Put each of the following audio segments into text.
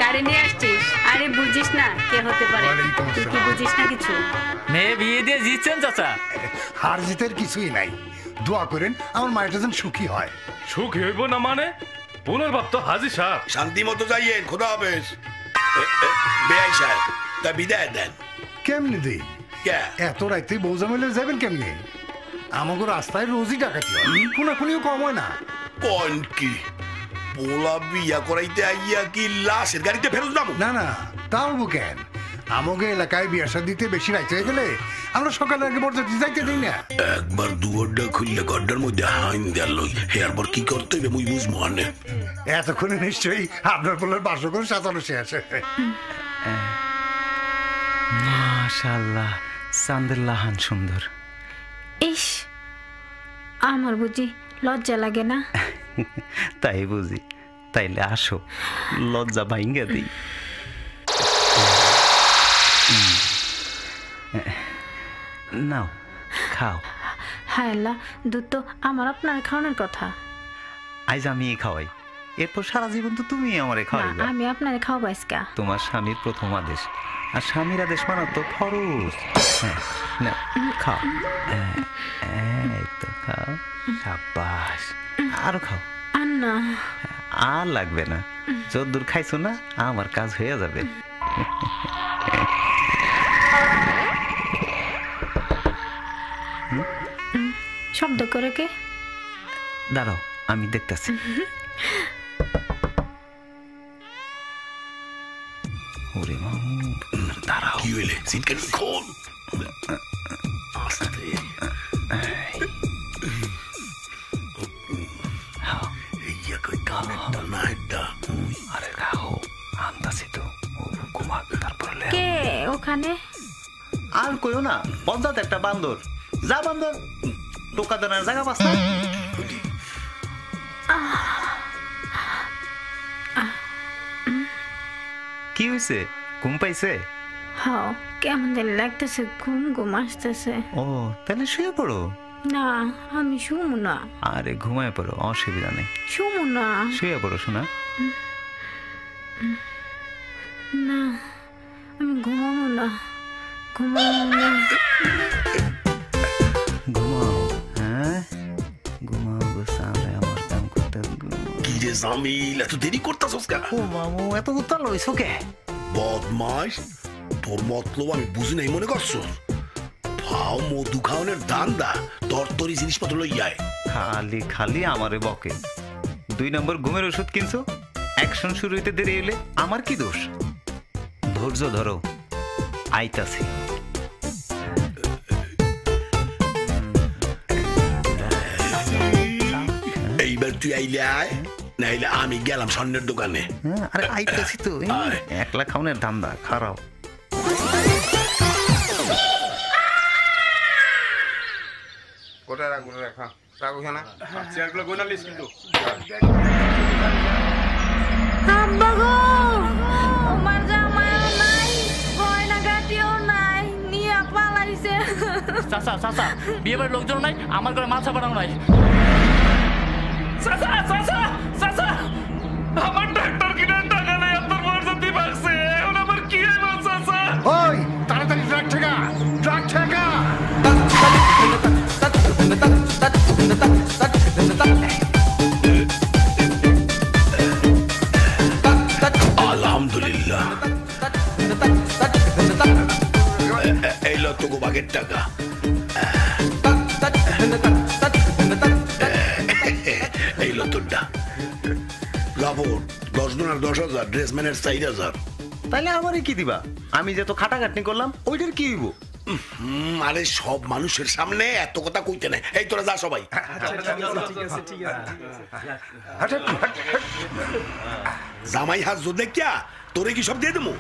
কারে নিয়ে আসছিস? আরে বুঝিস না কে হতে পারে? তুই কি বুঝিস না কিছু? মেয়ে বিয়ে দিয়ে জিতছেন চাচা? হার জিতের কিছুই নাই, দোয়া করেন আমার মায়ের যেন সুখী হয়। সুখী হইব না মানে? পুনর বাপ তো হাজি সাহেব। শান্তি মতো যাইয়েন, খোদা হাফেজ। বেআই সাহেব তা বিদায় দেন। কেমনি দিই? এত রাইতে বৌজামিলে যাবেন কেমনি? আমাকে রাস্তায় রোজই ডাকাতি হয়, খুনাখুনিও কম হয় না। কোন কি পোলা বিয়া করাইতে আইয়া কি লাশের গাড়িতে ফেরত যাবো? না না, তাও কেন, আমাকে এলাকায় বিয়া শাদিতে বেশি রাইতে হয়ে গেলে আমরা সকালে আগে বরযাত্রী যাইতে দিই না। একবার দুয়ারটা খুললে গড্ডার মধ্যে হাইন দেয়াল লই, এরপর কি করতে হবে মুই বুঝবো আনে। এতক্ষণে নিশ্চয়ই আপনার পোলার বাসর করে সাজানো শেষ। মাশাআল্লাহ, চাঁদের লাহান সুন্দর। ইস, আমার বুঝি লজ্জা লাগে না? তাই বুঝি, তাইলে আসো লজ্জা ভাঙ্গা দিই। নাও খাও। হ্যাঁ আল্লাহ, দুধ তো আমার আপনার খাওয়ানোর কথা। আজ আমি খাওয়াই, এরপর সারা জীবন তো তুমি আমারে খাওয়াইবা। আমি আপনারে খাওয়াবো আজকে। তোমার স্বামীর প্রথম আদেশ, আর স্বামীর আদেশ মানা তো ফরজ। হ্যাঁ না, খাও। এই তো খাও, সাবাস। আরো খাও। না আর লাগবে না, যদ্দূর খাইছো না আমার কাজ হয়ে যাবে। শব্দ করে কে? দাঁড়াও আমি দেখতেছি। ওরে মামু, দাঁড়াও। কি হইলে? সিটকেন খোল। আস্তে। ইয়া কই কানেরটা না এটা। আরে রাখো, আনতাছি তো। ও ঘুমাক, তারপরে কে ওখানে? আর কইও না, বন্দাতে একটা বান্দর। যা বান্দর, টোকা দেনার জায়গা পাস না। কি হয়েছে, ঘুম পাইছে? হ্যাঁ, কেমন জানি লাগতেছে, ঘুম ঘুম আসতেছে। ও তাহলে শুয়ে পড়ো। না আমি শুমু না। আরে ঘুমায় পড়ো, অসুবিধা নেই। শুমু না। শুয়ে পড়ো শোনা। না আমি ঘুমাবো না, ঘুমাবো না। ঘুমাও। হ্যাঁ ঘুমাও গো সামনে, আমার কাম করতে। কি রে জামিল, এত দেরি করতাছস কেন? ও মামু, এত উত্তাল হইছো কে? বদমাস, তোর মতলব আমি বুঝি নাই মনে করছো? ভাও মধু খাওয়ানোর দান্দা, তরতরি জিনিসপত্র লইয়ায়। খালি খালি আমারে বকে। 2 নম্বর ঘুমের ওষুধ কিনছো, অ্যাকশন শুরু হইতে দেরি হইলে আমার কি দোষ? ধৈর্য ধরো, আইতাছি। এইবার তুই আইলে আয়, নাইলে আমি গেলাম স্বর্ণের দোকানে। আরে আইতাছি তো, একলা খাওনের ধান্দা খারাপ। কোথায় রাখবো? রাখা রাখো এখানে, চেয়ারগুলো গোনা লিস কিন্তু। আব্বা গো, আমার জামাইও নাই, গয়না গাটিও নাই, নিয়ে পালাইছে। চাচা চাচা, বিয়ে বাড়ির লোকজন নাই, আমার ঘরে মাথা বানাও নাই। চাচা চাচা চাচা, আমার ডাক্তার কিনা টাকা নাই, আপনার বরযাত্রী ভাগছে, এখন আমার কি হইব চাচা? ওই তাড়াতাড়ি ট্রাক ঠেকা, ট্রাক ঠেকা। আলহামদুলিল্লাহ, এইলো তো গোবাগের টাকা। এইলো তোরটা কাপড় 10 গুণার 10,000, ড্রেসম্যানের 4,000। তাইলে আমারে কি দিবা? আমি যে তো খাটাখাটনি করলাম, ওইটার কি হইব? আরে সব মানুষের সামনে এত কথা কইতে নাই। এই তোরা যা সবাই। জামাই হাত জোর দেখিয়া তোরে কি সব দিয়ে দেবো?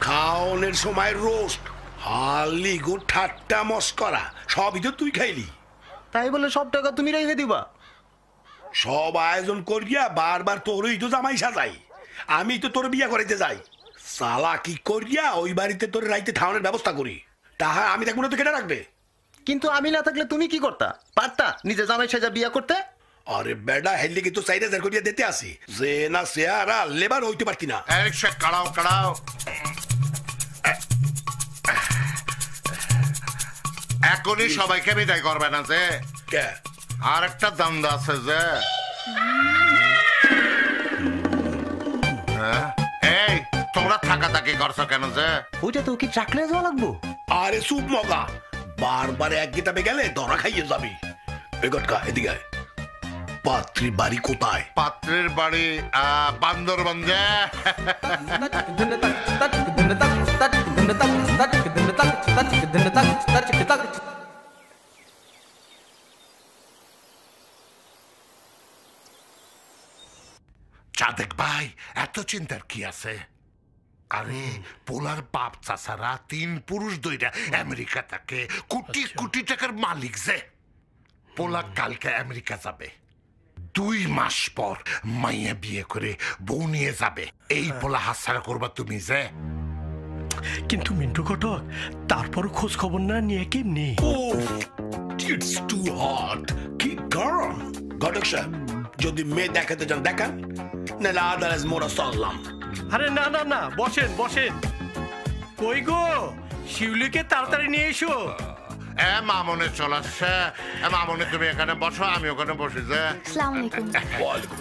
খাওনের সময় রোস্ট, হালি গো ঠাট্টা মস্করা সবই তো তুই খাইলি। তাই বলে সব টাকা তুমি রেখে দিবা? সব আয়োজন করিয়া বারবার তোরই তো জামাই সাজাই। আমি তো তোর বিয়া করাইতে যাই, সালা কি করিয়া ওই বাড়িতে তোর রাইতে খাওয়ানোর ব্যবস্থা করি। তাহা আমি থাকবো না তো কেটে রাখবে? কিন্তু আমি না থাকলে তুমি কি করতা? পারতা নিজে জামাই সাজা বিয়া করতে? আরে বেডা হেললে কি তো 4000 করিয়া দিতে আসি যে না চেহারা লেবার হইতে পারতি না রিক্সা কাড়াও কাড়াও এখনই সবাইকে বিদায় করবে না যে কে আর একটা দান্দা আছে যে এই তোমরা থাকা থাকি করছো কেন যে ওইটা তো কি ট্রাকলে যাওয়া লাগবো আরে সুপ মগা বারবার এক গিটাবে গেলে ধরা খাইয়ে যাবি এগটকা এদিকে আয়। পাত্রীর বাড়ি কোথায় পাত্রের বাড়ি বান্দরবান যে চাঁদেক ভাই এত চিন্তার কি আছে আরে পোলার বাপ চাচারা 3 পুরুষ দইরা আমেরিকা থাকে কোটি কোটি টাকার মালিক যে পোলা কালকে আমেরিকা যাবে 2 মাস পর মাইয়া বিয়ে করে বউ নিয়ে যাবে এই পোলা হাতছাড়া করবা তুমি যে কিন্তু মিন্টু ঘটক তারপর খোঁজ খবর না নিয়ে কেমনি ইটস টু হট কি গরম ঘটক সাহেব যদি মেয়ে দেখাতে চান দেখান নাহলে আদারাজ মোরা চললাম আরে না না না বসেন বসেন কই গো শিউলিকে তাড়াতাড়ি নিয়ে এসো মামনে চল আসছে মামনে তুমি এখানে বসো আমি ওখানে বসি যে আসসালামু আলাইকুম ওয়ালাইকুম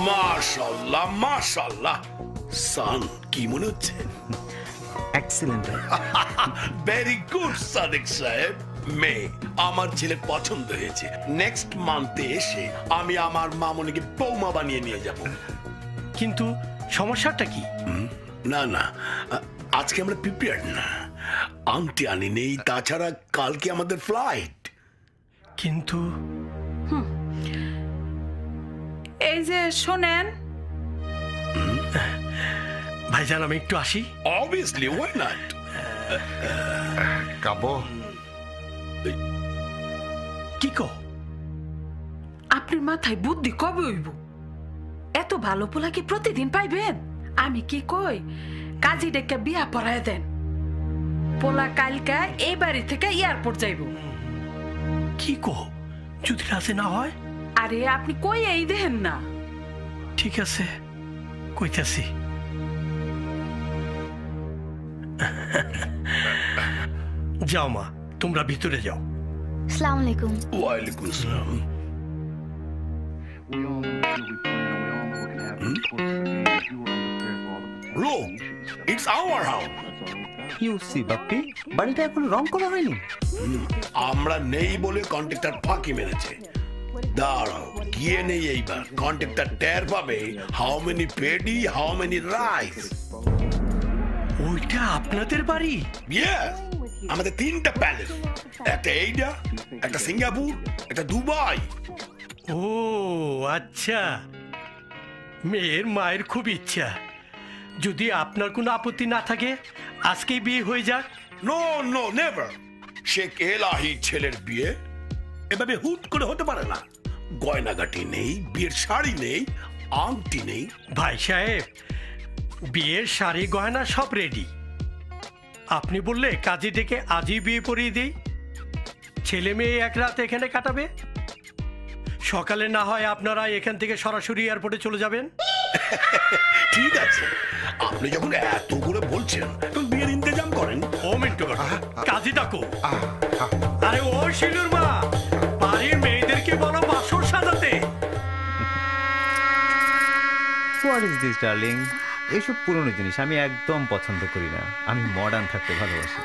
মাশাআল্লাহ মাশাআল্লাহ সান কি মনে হচ্ছে এক্সিলেন্ট ভেরি গুড সাদিক সাহেব মেয়ে আমার ছেলের পছন্দ হয়েছে নেক্সট মান্থে এসে আমি আমার মামনিকে বৌমা বানিয়ে নিয়ে যাব কিন্তু সমস্যাটা কি না না আজকে আমরা প্রিপেয়ার্ড না আংটি আনি নেই তাছাড়া কালকে আমাদের ফ্লাইট কিন্তু এই যে শোনেন ভাইজান আমি একটু আসি অবভিয়াসলি ওয়াই নট কাবো কি কো আপনার মাথায় বুদ্ধি কবে হইব এত ভালো পোলা কি প্রতিদিন পাইবেন আমি কি কই কাজী ডেকে বিয়া পড়ায় দেন পোলা কালকা এই বাড়ি থেকে এয়ারপোর্ট যাইব কি কো যদি রাজি না হয় আরে আপনি কই এই দেখেন না ঠিক আছে কইতাছি যাও মা তোমরা ভিতরে যাও আসসালামু আলাইকুম ওয়ালাইকুম আসসালাম Look, it's our house. You see Bappi বাড়িটা এখন রং করা হয়নি আমরা নেই বলে কন্ট্রাক্টর ফাঁকি মেরেছে দাঁড়াও গিয়ে নেই এইবার কন্ট্রাক্টর টের পাবে how many paddy how many rice ওইটা আপনাদের বাড়ি ইয়েস আমাদের 3টা প্যালেস একটা এইটা একটা সিঙ্গাপুর একটা দুবাই ও আচ্ছা মেয়ের মায়ের খুব ইচ্ছা যদি আপনার কোনো আপত্তি না থাকে আজকেই বিয়ে হয়ে যাক নো নো নেভার শেখ এলাহি ছেলের বিয়ে এভাবে হুট করে হতে পারে না গয়নাগাটি নেই বিয়ের শাড়ি নেই আংটি নেই ভাই সাহেব বিয়ের শাড়ি গয়না সব রেডি আপনি বললে কাজী ডেকে আজই বিয়ে পড়িয়ে দিই ছেলে মেয়ে এক রাত এখানে কাটাবে সকালে না হয় আপনারা এখান থেকে সরাসরি এয়ারপোর্টে চলে যাবেন ঠিক আছে আপনি যখন এত করে বলছেন তখন বিয়ের ইন্তজাম করেন ও মিন্টু কাজী ডাকো আরে ও শিলুর মা বাড়ির মেয়েদেরকে বলো বাসর সাজাতে হোয়াট ইজ দিস ডার্লিং এইসব পুরনো জিনিস আমি একদম পছন্দ করি না আমি মডার্ন থাকতে ভালোবাসি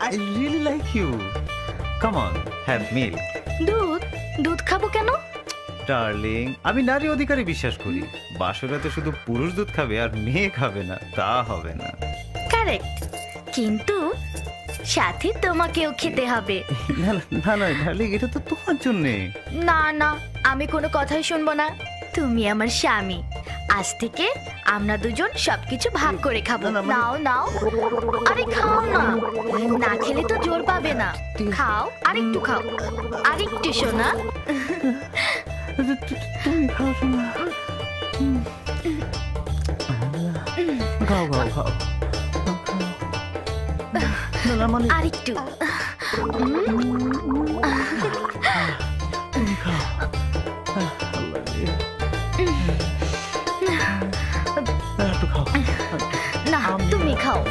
I really like you. Come on, have milk. দুধ দুধ খাবো কেন ডার্লিং, আমি নারী অধিকারে বিশ্বাস করি। বাসরাতে শুধু পুরুষ দুধ খাবে আর মেয়ে খাবে না, তা হবে না। কারেক্ট, কিন্তু সাথে তোমাকেও খেতে হবে। না না না ডার্লিং, এটা তো তোমার জন্যে। না না, আমি কোনো কথাই শুনবো না। তুমি আমার স্বামী, আজ থেকে আমরা দুজন সবকিছু ভাগ করে খাবো। নাও নাও, আরে খাও না, না খেলে তো জোর পাবে না। খাও, আরেকটু খাও, আরেকটু সোনা। তুমি খাও সোনা, খাও খাও খাও, আরেকটু। তুমি খাও। একটু খাও। না, তুমি খাও।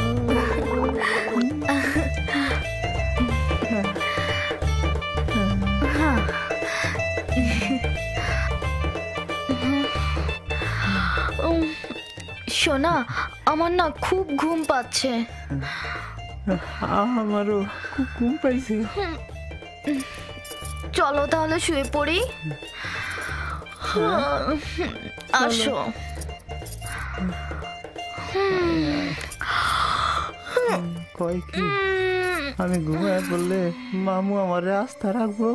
সোনা, আমার না খুব ঘুম পাচ্ছে। আমারও খুব ঘুম পাইছে। চলো তাহলে শুয়ে পড়ি। আসো। কয় কি আমি ঘুমায় বললে মামু আমার আস্থা রাখবো?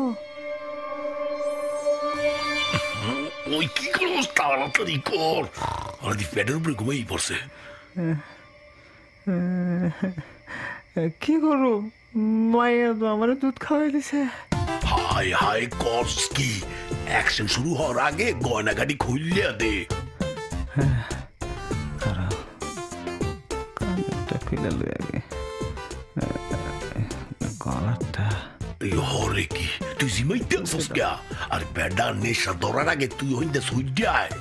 ওই কি করবো, তাড়াতাড়ি কর, আর পেটের উপরে ঘুমাই পড়ছে। কি করবো, মাইয়া তো আমার দুধ খাওয়াই দিছে। হাই হাই কস কি, অ্যাকশন শুরু হওয়ার আগে গয়নাগাড়ি খুললিয়া দে। কানটা খুলে লই আগে, গলাটা। হরে কি তুই জিমাইতে আসস কে? আর বেডা নেশা ধরার আগে তুই হইতে শুই যায়।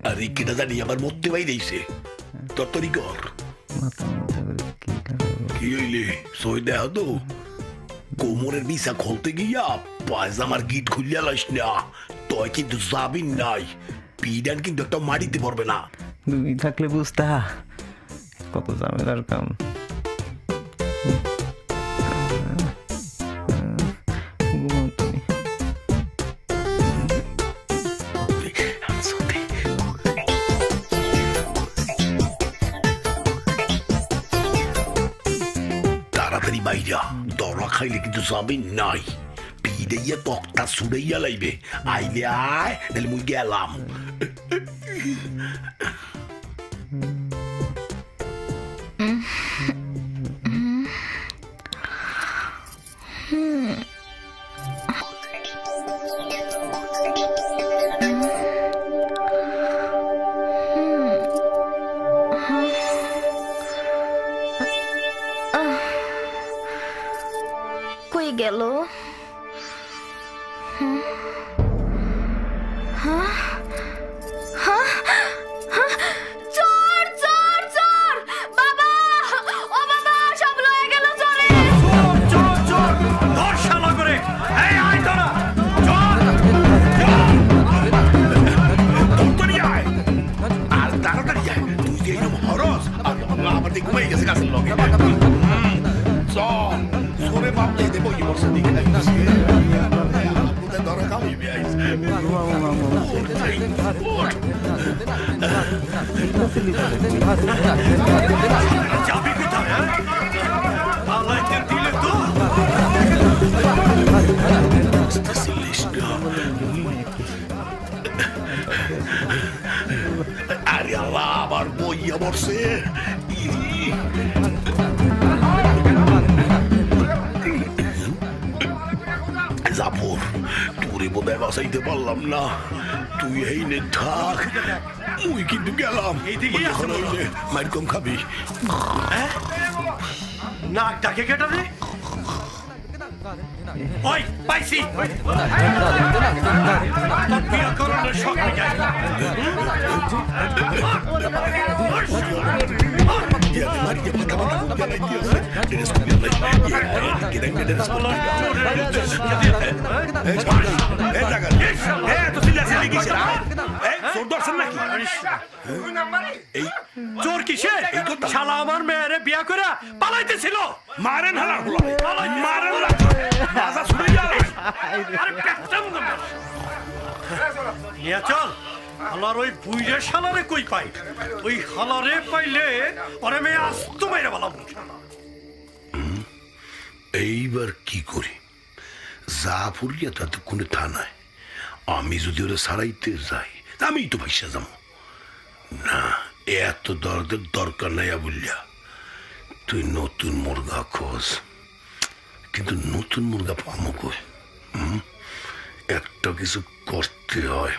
আরে কেটা জানি আমার মধ্যে বাইরেছে, তরতরি কর। কি হইলে সই দেহ তো, কোমরের বিছা খুলতে গিয়া পায়জামার গিট খুলিয়া লাইস না, তুই কিন্তু যাবি নাই। পিডান কিন্তু একটা মারিতে পারবে না। তুমি থাকলে বুঝতা কত ঝামেলার কাম। তাড়াতাড়ি বাইরা, দরা খাইলে কিন্তু যাবি নাই। পিড়াইয়া তক্তা ছুড়াইয়া লাইবে। আইলে আয়, নাহলে মুই গেলাম। কই গেল? চোর চোর চোর! বাবা, ও বাবা, সব লয়ে গেল চোরে। চোর চোর ধর শালা করে। এই আয় তোরা, চোর তাড়াতাড়ি আয়, আর তাড়াতাড়ি আয়। তুই যে এইরকম হরস, আর আমার দিকে ঘুমাই গেছে গাছের লগে। চল, সরে বাপ দিয়ে বই বসে দিকে ধরে খাওয়াইবে। যাবি কোথায়? আল্লাহকে দিলে তো আরে আল্লাহ, আবার বইয়া বসে। জাফর, তোরে বোধহয় বাঁচাইতে পারলাম না। তুই এই নে থাক, মুই কিন্তু গেলাম। মায়ের কম খাবি। নাকটাকে কেটে দে। ওই পাইছি, বিয়া করানোর শখ মিটাই। চোর কি কিসে শালা আমার মেয়েরে বিয়া করে পালাইতেছিল মারেন হালার হলো মারেন রাজা শুনে যাবে আরে পেটটাম না নিয়া চল হালার ওই বুইরে শালারে কই পাই ওই হালারে পাইলে ওরে মেয়ে আস্ত মাইরা বলাম এইবার কি করি জাফরিয়া তাতে কোনো থানায় আমি যদি ওরা সারাইতে যাই আমি তো পয়সা যাবো না এত দরদের দরকার নাই বললিয়া তুই নতুন মুরগা খোঁজ কিন্তু নতুন মুরগা পামো কই একটা কিছু করতে হয়